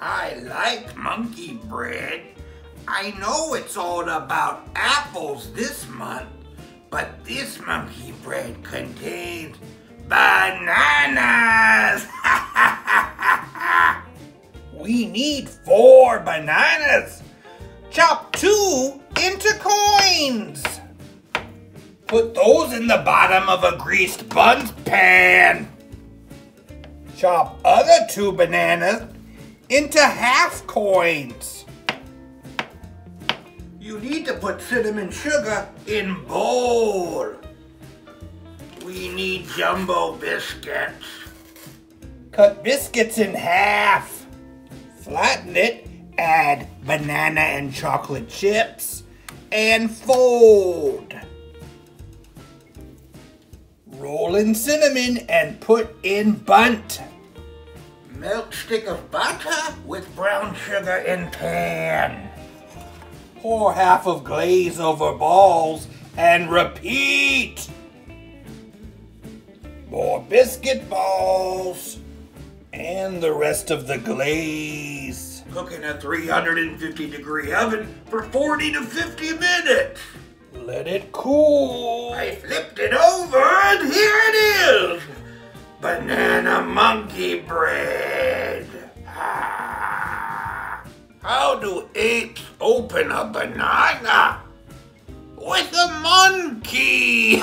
I like monkey bread. I know it's all about apples this month, but this monkey bread contains bananas. We need 4 bananas. Chop 2 into coins. Put those in the bottom of a greased buns pan. Chop other 2 bananas into half coins. You need to put cinnamon sugar in bowl. We need jumbo biscuits. Cut biscuits in half. Flatten it, add banana and chocolate chips, and fold. Roll in cinnamon and put in bunt. Melt stick of butter with brown sugar in pan. Pour half of glaze over balls and repeat. More biscuit balls and the rest of the glaze. Cook in a 350-degree oven for 40 to 50 minutes. Let it cool. I flipped it over and here it is. Banana monkey bread. How do apes open a banana? With a monkey.